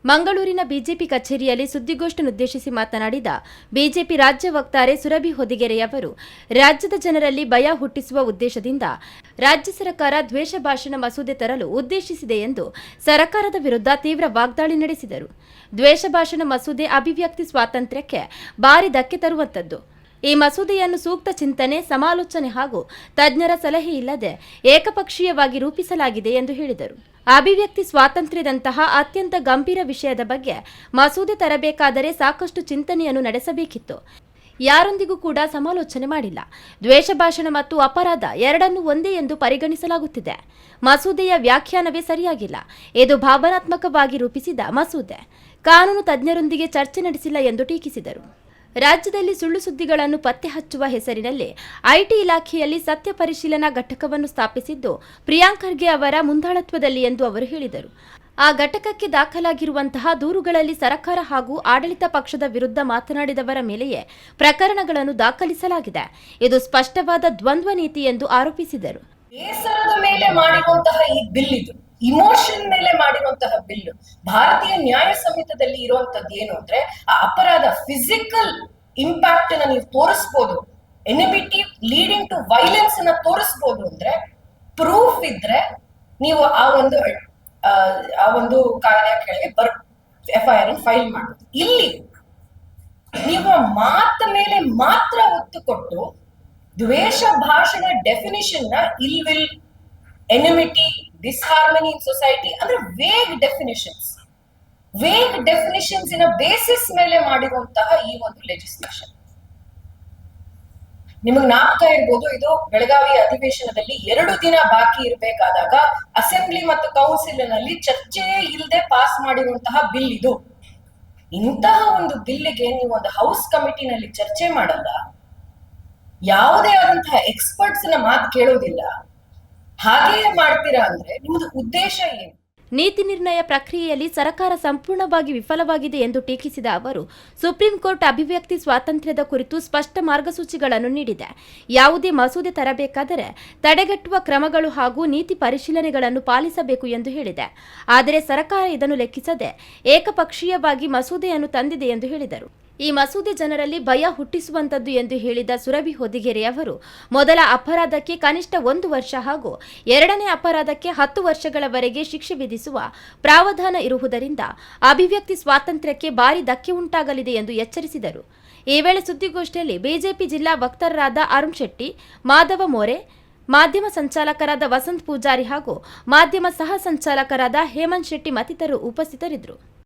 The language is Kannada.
ಮಂಗಳೂರಿನ ಬಿಜೆಪಿ ಕಚೇರಿಯಲ್ಲಿ ಸುದ್ದಿಗೋಷ್ಠಿಯನ್ನುದ್ದೇಶಿಸಿ ಮಾತನಾಡಿದ ಬಿಜೆಪಿ ರಾಜ್ಯ ವಕ್ತಾರೆ ಸುರಭಿ ಹೊದಿಗೆರೆಯವರು, ರಾಜ್ಯದ ಜನರಲ್ಲಿ ಭಯ ಹುಟ್ಟಿಸುವ ಉದ್ದೇಶದಿಂದ ರಾಜ್ಯ ಸರ್ಕಾರ ದ್ವೇಷ ಭಾಷಣ ಮಸೂದೆ ತರಲು ಉದ್ದೇಶಿಸಿದೆ ಎಂದು ಸರ್ಕಾರದ ವಿರುದ್ಧ ತೀವ್ರ ವಾಗ್ದಾಳಿ ನಡೆಸಿದರು. ದ್ವೇಷ ಭಾಷಣ ಮಸೂದೆ ಅಭಿವ್ಯಕ್ತಿ ಸ್ವಾತಂತ್ರ್ಯಕ್ಕೆ ಭಾರಿ ಧಕ್ಕೆ ತರುವಂತದ್ದು. ಈ ಮಸೂದೆಯನ್ನು ಸೂಕ್ತ ಚಿಂತನೆ, ಸಮಾಲೋಚನೆ ಹಾಗೂ ತಜ್ಞರ ಸಲಹೆ ಇಲ್ಲದೆ ಏಕಪಕ್ಷೀಯವಾಗಿ ರೂಪಿಸಲಾಗಿದೆ ಎಂದು ಹೇಳಿದರು. ಅಭಿವ್ಯಕ್ತಿ ಸ್ವಾತಂತ್ರ್ಯದಂತಹ ಅತ್ಯಂತ ಗಂಭೀರ ವಿಷಯದ ಬಗ್ಗೆ ಮಸೂದೆ ತರಬೇಕಾದರೆ ಸಾಕಷ್ಟು ಚಿಂತನೆಯನ್ನು ನಡೆಸಬೇಕಿತ್ತು. ಯಾರೊಂದಿಗೂ ಕೂಡ ಸಮಾಲೋಚನೆ ಮಾಡಿಲ್ಲ. ದ್ವೇಷ ಭಾಷಣ ಮತ್ತು ಅಪರಾಧ ಎರಡನ್ನೂ ಒಂದೇ ಎಂದು ಪರಿಗಣಿಸಲಾಗುತ್ತಿದೆ. ಮಸೂದೆಯ ವ್ಯಾಖ್ಯಾನವೇ ಸರಿಯಾಗಿಲ್ಲ. ಇದು ಭಾವನಾತ್ಮಕವಾಗಿ ರೂಪಿಸಿದ ಮಸೂದೆ. ಕಾನೂನು ತಜ್ಞರೊಂದಿಗೆ ಚರ್ಚೆ ನಡೆಸಿಲ್ಲ ಎಂದು ಟೀಕಿಸಿದರು. ರಾಜ್ಯದಲ್ಲಿ ಸುಳ್ಳು ಸುದ್ದಿಗಳನ್ನು ಪತ್ತೆ ಹಚ್ಚುವ ಹೆಸರಿನಲ್ಲಿ ಐಟಿ ಇಲಾಖೆಯಲ್ಲಿ ಸತ್ಯ ಪರಿಶೀಲನಾ ಘಟಕವನ್ನು ಸ್ಥಾಪಿಸಿದ್ದು ಪ್ರಿಯಾಂಕ್ ಖರ್ಗೆ ಅವರ ಮುಂದಾಳತ್ವದಲ್ಲಿ ಎಂದು ಅವರು ಹೇಳಿದರು. ಆ ಘಟಕಕ್ಕೆ ದಾಖಲಾಗಿರುವಂತಹ ದೂರುಗಳಲ್ಲಿ ಸರ್ಕಾರ ಹಾಗೂ ಆಡಳಿತ ಪಕ್ಷದ ವಿರುದ್ಧ ಮಾತನಾಡಿದವರ ಮೇಲೆಯೇ ಪ್ರಕರಣಗಳನ್ನು ದಾಖಲಿಸಲಾಗಿದೆ. ಇದು ಸ್ಪಷ್ಟವಾದ ದ್ವಂದ್ವ ನೀತಿ ಎಂದು ಆರೋಪಿಸಿದರು. ಬೇಸರದ ಮೇಲೆ ಮಾಡಿರುವಂತಹ ಈ ಬಿಲ್, ಇದು ಇಮೋಷನ್ ಮೇಲೆ ಮಾಡಿರುವಂತಹ ಬಿಲ್. ಭಾರತೀಯ ನ್ಯಾಯ ಸಂಹಿತದಲ್ಲಿ ಇರುವಂತದ್ದು ಏನು ಅಂದ್ರೆ, ಆ ಅಪರಾಧ ಫಿಸಿಕಲ್ ಇಂಪ್ಯಾಕ್ಟ್ ಅನ್ನ ನೀವು ತೋರಿಸಬಹುದು, ಎನಿಮಿಟಿ ಲೀಡಿಂಗ್ ಟು ವೈಲೆನ್ಸ್ ಅನ್ನ ತೋರಿಸಬಹುದು ಅಂದ್ರೆ, ಪ್ರೂಫ್ ಇದ್ರೆ ನೀವು ಆ ಒಂದು ಕಾಯ್ದೆ ಕೆಳಗೆ FIR ಫೈಲ್ ಮಾಡುದು. ಇಲ್ಲಿ ನೀವು ಮಾತ ಮೇಲೆ ಮಾತ್ರ ಒತ್ತು ಕೊಟ್ಟು ದ್ವೇಷ ಭಾಷಣ ಡೆಫಿನಿಷನ್ ನ ಇಲ್ವಿಲ್, ಎನಿಮಿಟಿ, disharmony in society ಅಂದ್ರೆ ವೇಗ್ ಡೆಫಿನಿಷನ್ಸ್ ಇನ ಬೇಸಿಸ್ ಮೇಲೆ ಮಾಡಿರುವಂತಹ ಈ ಒಂದು ಲೆಜಿಸ್ಲೇಷನ್. ನಿಮಗೆ ಜ್ಞಾಪಕ ಇರ್ಬೋದು, ಇದು ಬೆಳಗಾವಿ ಅಧಿವೇಶನದಲ್ಲಿ 2 ದಿನ ಬಾಕಿ ಇರಬೇಕಾದಾಗ ಅಸೆಂಬ್ಲಿ ಮತ್ತು ಕೌನ್ಸಿಲ್ ನಲ್ಲಿ ಚರ್ಚೆಯೇ ಇಲ್ಲದೆ ಪಾಸ್ ಮಾಡಿರುವಂತಹ ಬಿಲ್ ಇದು. ಇಂತಹ ಒಂದು ಬಿಲ್ಗೆ ನೀವು ಒಂದು ಹೌಸ್ ಕಮಿಟಿನಲ್ಲಿ ಚರ್ಚೆ ಮಾಡಲ್ಲ, ಯಾವುದೇ ಆದಂತಹ ಎಕ್ಸ್ಪರ್ಟ್ಸ್ ನ ಮಾತು ಕೇಳೋದಿಲ್ಲ, ಹಾಗೆಯೇ ಮಾಡ್ತೀರಾ ಅಂದ್ರೆ ನಿಮ್ದು ಉದ್ದೇಶ ಏನು? ನೀತಿ ನಿರ್ಣಯ ಪ್ರಕ್ರಿಯೆಯಲ್ಲಿ ಸರ್ಕಾರ ಸಂಪೂರ್ಣವಾಗಿ ವಿಫಲವಾಗಿದೆ ಎಂದು ಟೀಕಿಸಿದ ಅವರು, ಸುಪ್ರೀಂ ಕೋರ್ಟ್ ಅಭಿವ್ಯಕ್ತಿ ಸ್ವಾತಂತ್ರ್ಯದ ಕುರಿತು ಸ್ಪಷ್ಟ ಮಾರ್ಗಸೂಚಿಗಳನ್ನು ನೀಡಿದೆ. ಯಾವುದೇ ಮಸೂದೆ ತರಬೇಕಾದರೆ ತಡೆಗಟ್ಟುವ ಕ್ರಮಗಳು ಹಾಗೂ ನೀತಿ ಪರಿಶೀಲನೆಗಳನ್ನು ಪಾಲಿಸಬೇಕು ಎಂದು ಹೇಳಿದೆ. ಆದರೆ ಸರ್ಕಾರ ಇದನ್ನು ಲೆಕ್ಕಿಸದೆ ಏಕಪಕ್ಷೀಯವಾಗಿ ಮಸೂದೆಯನ್ನು ತಂದಿದೆ ಎಂದು ಹೇಳಿದರು. ಈ ಮಸೂದೆ ಜನರಲ್ಲಿ ಭಯ ಹುಟ್ಟಿಸುವಂತದ್ದು ಎಂದು ಹೇಳಿದ ಸುರಭಿ ಹೊದಿಗೆರೆಯವರು, ಮೊದಲ ಅಪರಾಧಕ್ಕೆ ಕನಿಷ್ಠ 1 ವರ್ಷ ಹಾಗೂ ಎರಡನೇ ಅಪರಾಧಕ್ಕೆ 10 ವರ್ಷಗಳವರೆಗೆ ಶಿಕ್ಷೆ ವಿಧಿಸುವ ಪ್ರಾವಧಾನ ಇರುವುದರಿಂದ ಅಭಿವ್ಯಕ್ತಿ ಸ್ವಾತಂತ್ರ್ಯಕ್ಕೆ ಭಾರಿ ಧಕ್ಕೆ ಉಂಟಾಗಲಿದೆ ಎಂದು ಎಚ್ಚರಿಸಿದರು. ಈ ವೇಳೆ ಸುದ್ದಿಗೋಷ್ಠಿಯಲ್ಲಿ ಬಿಜೆಪಿ ಜಿಲ್ಲಾ ವಕ್ತಾರರಾದ ಅರುಣ್ ಶೆಟ್ಟಿ, ಮಾಧವ ಮೋರೆ, ಮಾಧ್ಯಮ ಸಂಚಾಲಕರಾದ ವಸಂತ್ ಪೂಜಾರಿ ಹಾಗೂ ಮಾಧ್ಯಮ ಸಹ ಸಂಚಾಲಕರಾದ ಹೇಮಂತ್ ಶೆಟ್ಟಿ ಮತ್ತಿತರರು ಉಪಸ್ಥಿತರಿದ್ದರು.